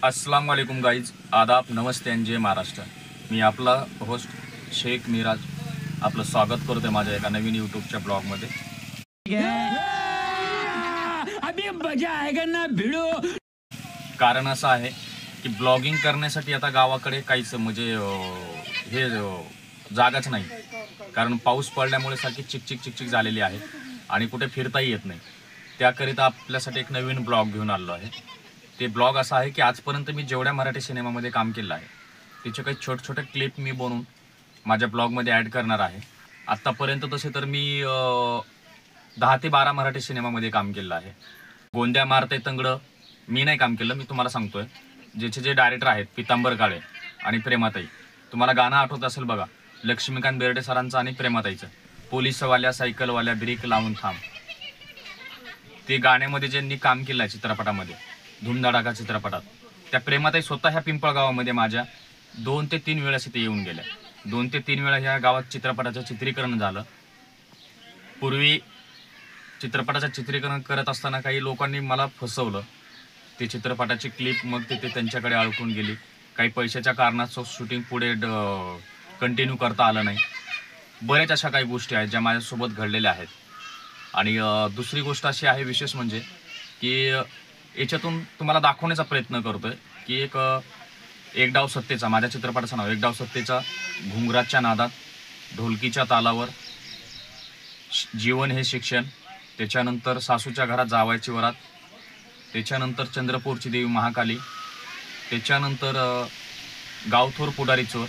अस्सलाम वालेकुम गाईज, आदाब, नमस्ते आणि जय महाराष्ट्र। मी आपला होस्ट शेख मिराज आपलं स्वागत करतोय माझ्या एका नवीन यूट्यूबच्या ब्लॉगमध्ये। अभी मजा आएगा ना भिड़ो। कारण असं आहे की ब्लॉगिंग करण्यासाठी आता गावाकडे काहीच म्हणजे हे जागाच नाही, कारण पाऊस पडल्यामुळे सारखी चिकचिक झालेली आहे आणि कुठे फिरताही येत नाही। त्याकरिता आपल्यासाठी एक नवीन ब्लॉग घेऊन आलो आहे। ते ब्लॉग असा आहे की आजपर्यंत मी जेवढ्या मराठी सिनेमामध्ये काम केलं आहे त्याचे काही छोटे क्लिप मी बनवून माझ्या ब्लॉगमध्ये ॲड करणार आहे। आत्तापर्यंत तसे तर मी 10 ते 12 मराठी सिनेमामध्ये काम केलं आहे। गोंद्या मारते तंगडं मी नाही काम केलं, मी तुम्हाला सांगतोय। ज्याचे जे डायरेक्टर आहेत पितांबर काळे आणि प्रेमाताई, तुम्हाला गाणं आठवत असेल बघा, लक्ष्मीकांत बेर्डे सरांचं आणि प्रेमाताईचं, पोलिसवाल्या सायकलवाल्या ब्रेक लावून थांब। ते गाण्यामध्ये ज्यांनी काम केलं आहे चित्रपटामध्ये, धूमधडाका चित्रपटात, त्या प्रेमाताई स्वतः ह्या पिंपळगावामध्ये माझ्या 2 ते 3 वेळा इथे येऊन गेल्या। 2 ते 3 वेळा ह्या गावात चित्रपटाचं चित्रीकरण झालं। पूर्वी चित्रपटाचं चित्रीकरण करत असताना काही लोकांनी मला फसवलं। ते चित्रपटाची क्लिप मग ते त्यांच्याकडे अडकून गेली। काही पैशाच्या कारणास्तव शूटिंग पुढे कंटिन्यू करता आलं नाही। बऱ्याच अशा काही गोष्टी आहेत ज्या माझ्यासोबत घडलेल्या आहेत। आणि दुसरी गोष्ट अशी आहे विशेष म्हणजे की याच्यातून तुम्हाला दाखवण्याचा प्रयत्न करतोय की एक डाव सत्तेचा, माझ्या चित्रपटाचं नाव एक डाव सत्तेचा, घुंगराच्या नादात, ढोलकीच्या तालावर, जीवन हे शिक्षण, त्याच्यानंतर सासूच्या घरात जावायची वरात, त्याच्यानंतर चंद्रपूरची देवी महाकाली, त्याच्यानंतर गावथोर पुढारी चोर,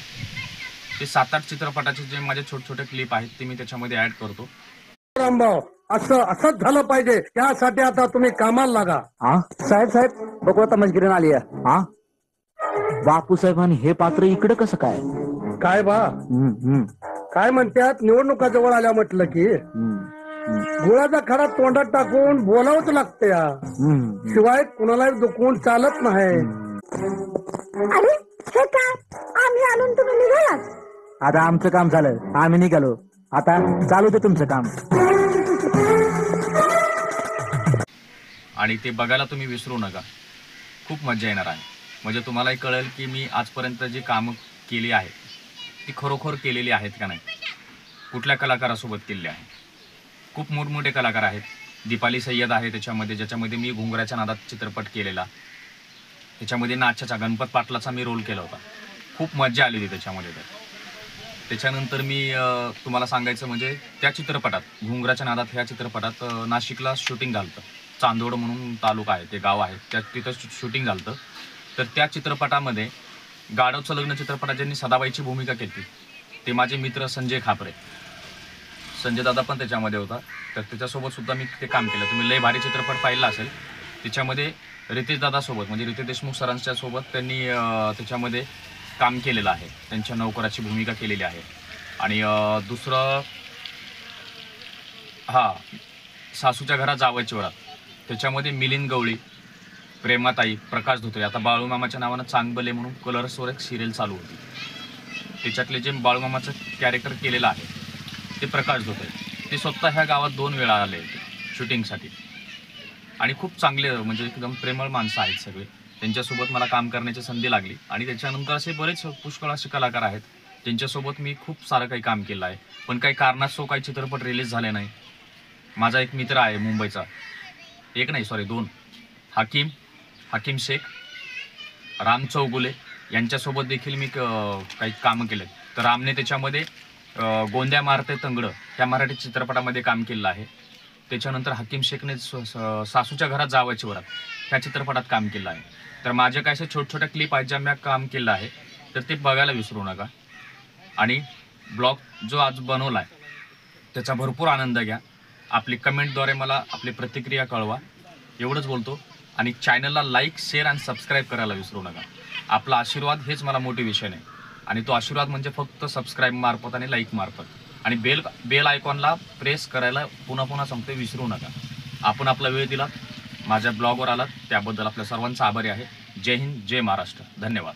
ते 7-8 चित्रपटाचे जे माझे छोटे क्लिप आहेत ते मी त्याच्यामध्ये ॲड करतो। रामभाऊ, असंच झालं पाहिजे, त्यासाठी आता तुम्ही कामाला लागा। हा साहेब बघू आता मजगिरीन आली आहे। हा बापू साहेब आणि हे पात्र इकडे कसं काय? काय बा काय म्हणतात, निवडणुका जवळ आल्या म्हटलं की गुळाचा खडा तोंडात टाकून बोलावंच लागतं या, शिवाय कुणालाही दुखवून चालत नाही। अरे हे काय, आम्ही आलो तुम्ही निघालात? आता आमचं काम झालं, आम्ही निघालो, आता चालू दे तुमचं काम। आणि ते बघायला तुम्ही विसरू नका, खूप मजा येणार आहे। म्हणजे तुम्हालाही कळेल की मी आजपर्यंत जी कामं केली आहेत ती खरोखर केलेली आहेत का नाही, कुठल्या कलाकारासोबत केलेली आहे। खूप मोठमोठे कलाकार आहेत, दीपाली सय्यद आहे त्याच्यामध्ये, ज्याच्यामध्ये मी घुंगराच्या नादात चित्रपट केलेला, त्याच्यामध्ये नाचाचा गणपत पाटलाचा मी रोल केला होता, खूप मजा आली होती त्याच्यामध्ये। त्याच्यानंतर मी तुम्हाला सांगायचं म्हणजे त्या चित्रपटात घुंगराच्या नादात ह्या चित्रपटात नाशिकला शूटिंग झालं, चांदोड म्हणून तालुका आहे, ते गाव आहे, तिथं शूटिंग झालं। तर त्या चित्रपटामध्ये गाढवचं लग्न चित्रपटात ज्यांनी सदाबाईची भूमिका केली ते माझे मित्र संजय खापरे, संजय दादा पण त्याच्यामध्ये होता, तर त्याच्यासोबत सुद्धा मी ते काम केलं। तुम्ही लय भारी चित्रपट पाहिला असेल, त्याच्यामध्ये रितेश दादासोबत म्हणजे रितेश देशमुख सरांच्या सोबत त्यांनी त्याच्यामध्ये काम केलेलं आहे, त्यांच्या नोकराची भूमिका केलेली आहे। आणि दुसरं सासूच्या घरात जावायची वरात, त्याच्यामध्ये मिलिंद गवळी, प्रेमाताई, प्रकाश धोत्रे, आता बाळूमामाच्या नावानं चांगबले म्हणून कलर्सवर एक सिरियल चालू होती, त्याच्यातले जे बाळूमामाचं कॅरेक्टर केलेलं आहे ते प्रकाश धोत्रे, ते स्वतः ह्या गावात 2 वेळा आले शूटिंगसाठी। आणि खूप चांगले म्हणजे एकदम प्रेमळ माणसं आहेत सगळे, त्यांच्यासोबत मला काम करण्याची संधी लागली। आणि त्याच्यानंतर असे बरेच पुष्कळ असे कलाकार आहेत ज्यांच्यासोबत मी खूप सारं काही काम केलं आहे, पण काही कारणास्तव काही चित्रपट रिलीज झाले नाही। माझा एक मित्र आहे मुंबईचा, 2 हकीम शेख, राम चौगुले, यांच्यासोबत देखील मी काही कामं केले। तर रामने त्याच्यामध्ये गोंद्या मारते तंगडं ह्या मराठी चित्रपटामध्ये काम केलं आहे। त्याच्यानंतर हकीम शेखने सासूच्या घरात जावायची वरात ह्या चित्रपटात काम केलं आहे। तर माझ्या काय अशा छोट्या क्लिप आहेत ज्या मी काम केलं आहे, तर ते बघायला विसरू नका। आणि ब्लॉग जो आज बनवला आहे त्याचा भरपूर आनंद घ्या, आपली कमेंटद्वारे मला आपली प्रतिक्रिया कळवा, एवढंच बोलतो। आणि चॅनलला लाईक, शेअर आणि सबस्क्राईब करायला विसरू नका। आपला आशीर्वाद हेच मला मोटिवेशन आहे, आणि तो आशीर्वाद म्हणजे फक्त सबस्क्राईब मार्फत आणि लाईक मार्फत। आणि बेल आयकॉनला प्रेस करायला पुन्हा सांगते, विसरू नका। आपण आपला वेळ दिला, माझ्या ब्लॉगवर आलात त्याबद्दल आपल्या सर्वांचा आभारी आहे। जय हिंद, जय महाराष्ट्र, धन्यवाद।